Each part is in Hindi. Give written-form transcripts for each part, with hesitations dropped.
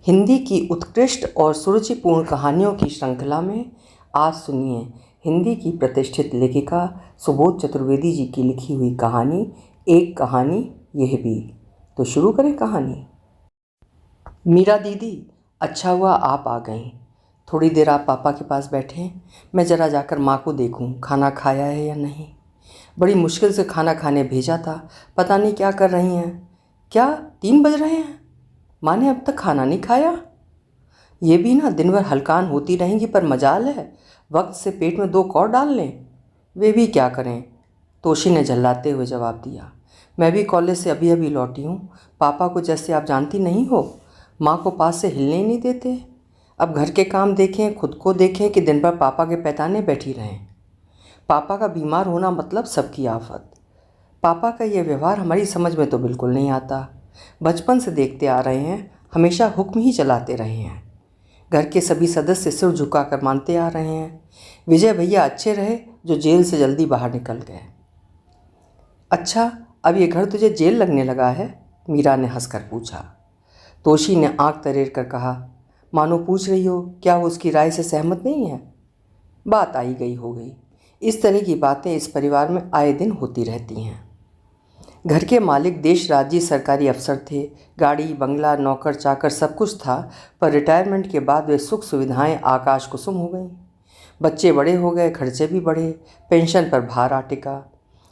हिंदी की उत्कृष्ट और सुरुचिपूर्ण कहानियों की श्रृंखला में आज सुनिए हिंदी की प्रतिष्ठित लेखिका सुबोध चतुर्वेदी जी की लिखी हुई कहानी एक कहानी यह भी। तो शुरू करें कहानी। मीरा दीदी, अच्छा हुआ आप आ गईं। थोड़ी देर आप पापा के पास बैठें, मैं ज़रा जाकर माँ को देखूं खाना खाया है या नहीं। बड़ी मुश्किल से खाना खाने भेजा था, पता नहीं क्या कर रही हैं। क्या 3 बज रहे हैं? माँ ने अब तक खाना नहीं खाया? ये भी ना दिन भर हलकान होती रहेंगी, पर मजाल है वक्त से पेट में 2 कौर डाल लें। वे भी क्या करें, तोशी ने झल्लाते हुए जवाब दिया। मैं भी कॉलेज से अभी अभी लौटी हूँ। पापा को जैसे आप जानती नहीं हो, माँ को पास से हिलने ही नहीं देते। अब घर के काम देखें, खुद को देखें कि दिन भर पापा के पैताने बैठी रहें। पापा का बीमार होना मतलब सबकी आफत। पापा का यह व्यवहार हमारी समझ में तो बिल्कुल नहीं आता। बचपन से देखते आ रहे हैं, हमेशा हुक्म ही चलाते रहे हैं। घर के सभी सदस्य सिर झुकाकर मानते आ रहे हैं। विजय भैया अच्छे रहे जो जेल से जल्दी बाहर निकल गए। अच्छा, अब ये घर तुझे जेल लगने लगा है? मीरा ने हंसकर पूछा। तोशी ने आंख तरेर कर कहा, मानो पूछ रही हो क्या वो उसकी राय से सहमत नहीं है। बात आई गई हो गई। इस तरह की बातें इस परिवार में आए दिन होती रहती हैं। घर के मालिक देश राज्य सरकारी अफसर थे। गाड़ी बंगला नौकर चाकर सब कुछ था, पर रिटायरमेंट के बाद वे सुख सुविधाएं आकाश कुसुम हो गईं। बच्चे बड़े हो गए, खर्चे भी बढ़े, पेंशन पर भार आ टिका।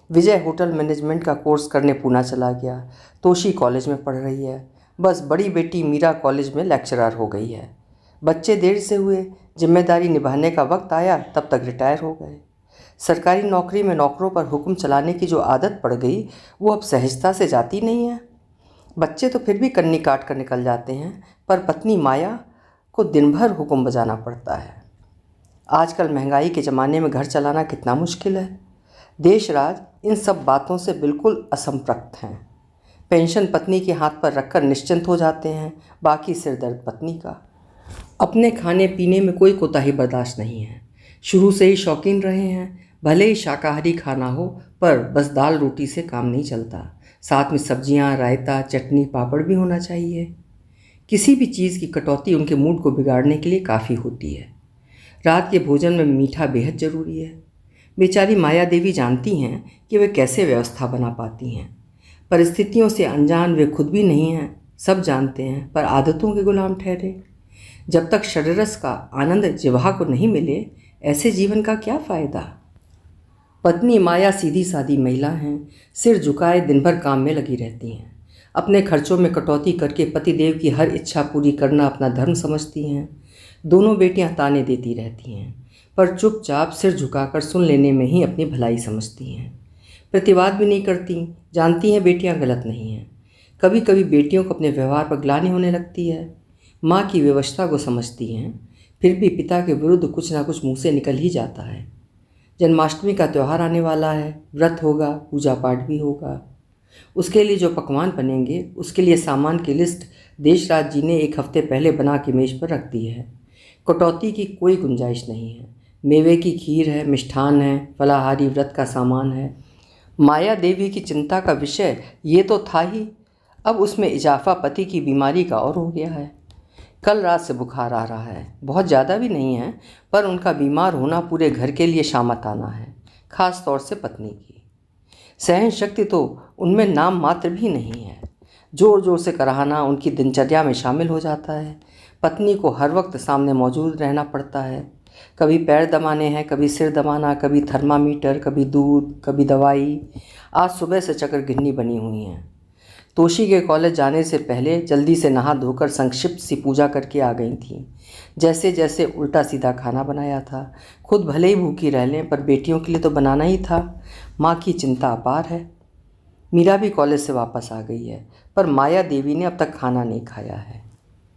विजय होटल मैनेजमेंट का कोर्स करने पूना चला गया। तोशी कॉलेज में पढ़ रही है। बस बड़ी बेटी मीरा कॉलेज में लेक्चरर हो गई है। बच्चे देर से हुए, जिम्मेदारी निभाने का वक्त आया तब तक रिटायर हो गए। सरकारी नौकरी में नौकरों पर हुक्म चलाने की जो आदत पड़ गई वो अब सहजता से जाती नहीं है। बच्चे तो फिर भी कन्नी काट कर निकल जाते हैं, पर पत्नी माया को दिन भर हुक्म बजाना पड़ता है। आजकल महंगाई के ज़माने में घर चलाना कितना मुश्किल है। देश राज इन सब बातों से बिल्कुल असंपृक्त हैं। पेंशन पत्नी के हाथ पर रखकर निश्चिंत हो जाते हैं, बाकी सिरदर्द पत्नी का। अपने खाने पीने में कोई कोताही बर्दाश्त नहीं है। शुरू से ही शौकीन रहे हैं। भले ही शाकाहारी खाना हो, पर बस दाल रोटी से काम नहीं चलता। साथ में सब्जियां, रायता, चटनी, पापड़ भी होना चाहिए। किसी भी चीज़ की कटौती उनके मूड को बिगाड़ने के लिए काफ़ी होती है। रात के भोजन में मीठा बेहद ज़रूरी है। बेचारी माया देवी जानती हैं कि वे कैसे व्यवस्था बना पाती हैं। परिस्थितियों से अनजान वे खुद भी नहीं हैं, सब जानते हैं, पर आदतों के गुलाम ठहरे। जब तक षड्रस का आनंद जिह्वा को नहीं मिले, ऐसे जीवन का क्या फ़ायदा। पत्नी माया सीधी सादी महिला हैं, सिर झुकाए दिन भर काम में लगी रहती हैं। अपने खर्चों में कटौती करके पतिदेव की हर इच्छा पूरी करना अपना धर्म समझती हैं। दोनों बेटियां ताने देती रहती हैं, पर चुपचाप सिर झुकाकर सुन लेने में ही अपनी भलाई समझती हैं। प्रतिवाद भी नहीं करती, जानती हैं बेटियां गलत नहीं हैं। कभी कभी बेटियों को अपने व्यवहार पर ग्लानि होने लगती है। माँ की व्यवस्था को समझती हैं, फिर भी पिता के विरुद्ध कुछ ना कुछ मुँह से निकल ही जाता है। जन्माष्टमी का त्यौहार आने वाला है, व्रत होगा, पूजा पाठ भी होगा। उसके लिए जो पकवान बनेंगे उसके लिए सामान की लिस्ट देशराज जी ने 1 हफ्ते पहले बना के मेज़ पर रख दी है। कटौती की कोई गुंजाइश नहीं है। मेवे की खीर है, मिष्ठान है, फलाहारी व्रत का सामान है। माया देवी की चिंता का विषय ये तो था ही, अब उसमें इजाफा पति की बीमारी का और हो गया है। कल रात से बुखार आ रहा है, बहुत ज़्यादा भी नहीं है, पर उनका बीमार होना पूरे घर के लिए शामत आना है, ख़ास तौर से पत्नी की। सहन शक्ति तो उनमें नाम मात्र भी नहीं है। ज़ोर ज़ोर से कराहना उनकी दिनचर्या में शामिल हो जाता है। पत्नी को हर वक्त सामने मौजूद रहना पड़ता है। कभी पैर दबाने हैं, कभी सिर दबाना, कभी थर्मामीटर, कभी दूध, कभी दवाई। आज सुबह से चक्कर गिन्नी बनी हुई हैं। तोशी के कॉलेज जाने से पहले जल्दी से नहा धोकर संक्षिप्त सी पूजा करके आ गई थीं। जैसे जैसे उल्टा सीधा खाना बनाया था। खुद भले ही भूखी रह लें, पर बेटियों के लिए तो बनाना ही था। माँ की चिंता अपार है। मीरा भी कॉलेज से वापस आ गई है, पर माया देवी ने अब तक खाना नहीं खाया है।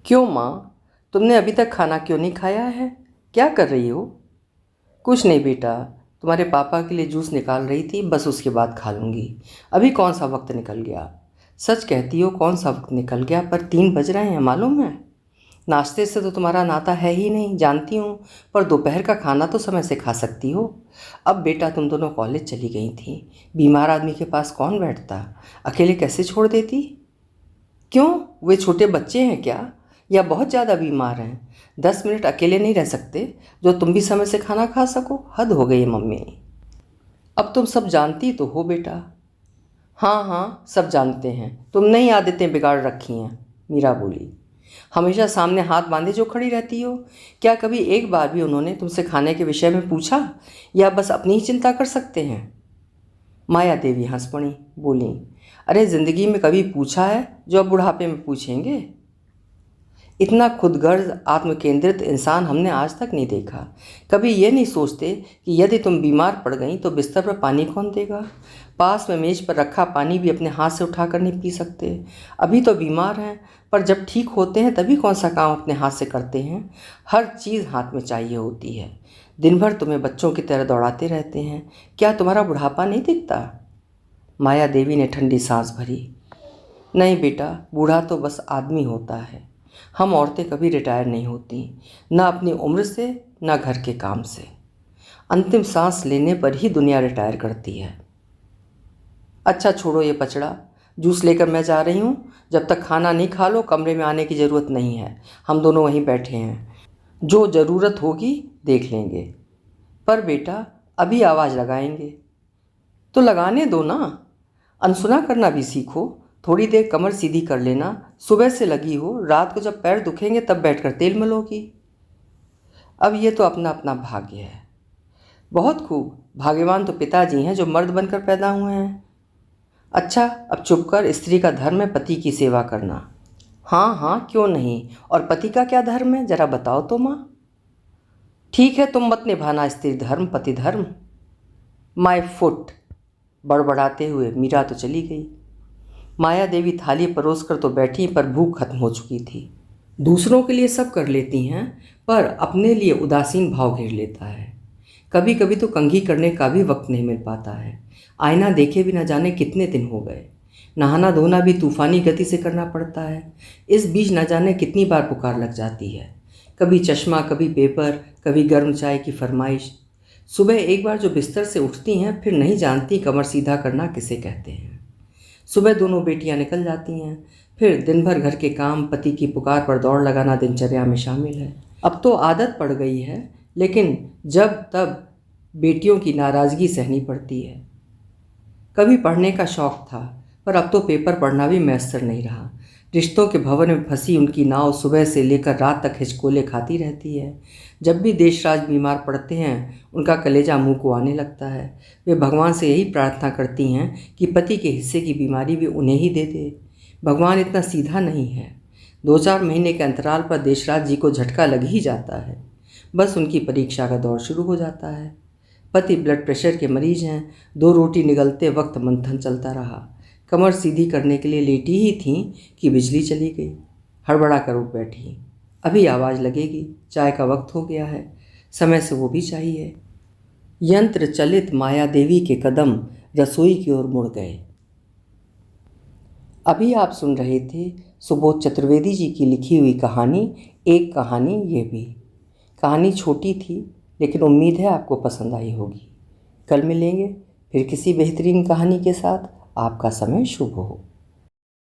क्यों माँ, तुमने अभी तक खाना क्यों नहीं खाया है? क्या कर रही हो? कुछ नहीं बेटा, तुम्हारे पापा के लिए जूस निकाल रही थी, बस उसके बाद खा लूँगी। अभी कौन सा वक्त निकल गया। सच कहती हो, कौन सा वक्त निकल गया, पर 3 बज रहे हैं, मालूम है। नाश्ते से तो तुम्हारा नाता है ही नहीं, जानती हूँ, पर दोपहर का खाना तो समय से खा सकती हो। अब बेटा तुम दोनों कॉलेज चली गई थी, बीमार आदमी के पास कौन बैठता, अकेले कैसे छोड़ देती। क्यों, वे छोटे बच्चे हैं क्या? या बहुत ज़्यादा बीमार हैं? 10 मिनट अकेले नहीं रह सकते जो तुम भी समय से खाना खा सको? हद हो गई है मम्मी। अब तुम सब जानती तो हो बेटा। हाँ हाँ, सब जानते हैं, तुमने ही आदतें बिगाड़ रखी हैं, मीरा बोली। हमेशा सामने हाथ बांधे जो खड़ी रहती हो। क्या कभी एक बार भी उन्होंने तुमसे खाने के विषय में पूछा, या बस अपनी ही चिंता कर सकते हैं? माया देवी हंस पड़ी, बोली, अरे ज़िंदगी में कभी पूछा है जो अब बुढ़ापे में पूछेंगे? इतना खुदगर्ज आत्मकेंद्रित इंसान हमने आज तक नहीं देखा। कभी ये नहीं सोचते कि यदि तुम बीमार पड़ गई तो बिस्तर पर पानी कौन देगा? पास में मेज पर रखा पानी भी अपने हाथ से उठाकर नहीं पी सकते। अभी तो बीमार हैं, पर जब ठीक होते हैं तभी कौन सा काम अपने हाथ से करते हैं? हर चीज़ हाथ में चाहिए होती है। दिन भर तुम्हें बच्चों की तरह दौड़ाते रहते हैं। क्या तुम्हारा बुढ़ापा नहीं दिखता? माया देवी ने ठंडी सांस भरी। नहीं बेटा, बूढ़ा तो बस आदमी होता है। हम औरतें कभी रिटायर नहीं होती, ना अपनी उम्र से ना घर के काम से। अंतिम सांस लेने पर ही दुनिया रिटायर करती है। अच्छा छोड़ो ये पचड़ा, जूस लेकर मैं जा रही हूँ। जब तक खाना नहीं खा लो कमरे में आने की ज़रूरत नहीं है। हम दोनों वहीं बैठे हैं, जो ज़रूरत होगी देख लेंगे। पर बेटा, अभी आवाज़ लगाएंगे तो लगाने दो ना। अनसुना करना भी सीखो। थोड़ी देर कमर सीधी कर लेना। सुबह से लगी हो, रात को जब पैर दुखेंगे तब बैठकर तेल मलोगी। अब ये तो अपना अपना भाग्य है। बहुत खूब, भाग्यवान तो पिताजी हैं जो मर्द बनकर पैदा हुए हैं। अच्छा, अब चुप कर। स्त्री का धर्म है पति की सेवा करना। हाँ हाँ, क्यों नहीं। और पति का क्या धर्म है, जरा बताओ तो माँ। ठीक है, तुम मत निभाना स्त्री धर्म पति धर्म। My foot. बड़बड़ाते हुए मीरा तो चली गई। माया देवी थाली परोसकर तो बैठी, पर भूख खत्म हो चुकी थी। दूसरों के लिए सब कर लेती हैं, पर अपने लिए उदासीन भाव घेर लेता है। कभी कभी तो कंघी करने का भी वक्त नहीं मिल पाता है। आईना देखे भी न जाने कितने दिन हो गए। नहाना धोना भी तूफानी गति से करना पड़ता है। इस बीच न जाने कितनी बार पुकार लग जाती है। कभी चश्मा, कभी पेपर, कभी गर्म चाय की फरमाइश। सुबह एक बार जो बिस्तर से उठती हैं, फिर नहीं जानती कमर सीधा करना किसे कहते हैं। सुबह दोनों बेटियां निकल जाती हैं, फिर दिन भर घर के काम, पति की पुकार पर दौड़ लगाना दिनचर्या में शामिल है। अब तो आदत पड़ गई है, लेकिन जब तब बेटियों की नाराज़गी सहनी पड़ती है। कभी पढ़ने का शौक़ था, पर अब तो पेपर पढ़ना भी मैसर नहीं रहा। रिश्तों के भंवर में फंसी उनकी नाव सुबह से लेकर रात तक हिचकोले खाती रहती है। जब भी देशराज बीमार पड़ते हैं, उनका कलेजा मुंह को आने लगता है। वे भगवान से यही प्रार्थना करती हैं कि पति के हिस्से की बीमारी भी उन्हें ही दे दे। भगवान इतना सीधा नहीं है। 2-4 महीने के अंतराल पर देशराज जी को झटका लग ही जाता है। बस उनकी परीक्षा का दौर शुरू हो जाता है। पति ब्लड प्रेशर के मरीज हैं। 2 रोटी निगलते वक्त मंथन चलता रहा। कमर सीधी करने के लिए लेटी ही थीं कि बिजली चली गई। हड़बड़ा कर उठ बैठी। अभी आवाज़ लगेगी, चाय का वक्त हो गया है। समय से वो भी चाहिए। यंत्र चलित माया देवी के कदम रसोई की ओर मुड़ गए। अभी आप सुन रहे थे सुबोध चतुर्वेदी जी की लिखी हुई कहानी एक कहानी ये भी। कहानी छोटी थी, लेकिन उम्मीद है आपको पसंद आई होगी। कल मिलेंगे फिर किसी बेहतरीन कहानी के साथ। आपका समय शुभ हो।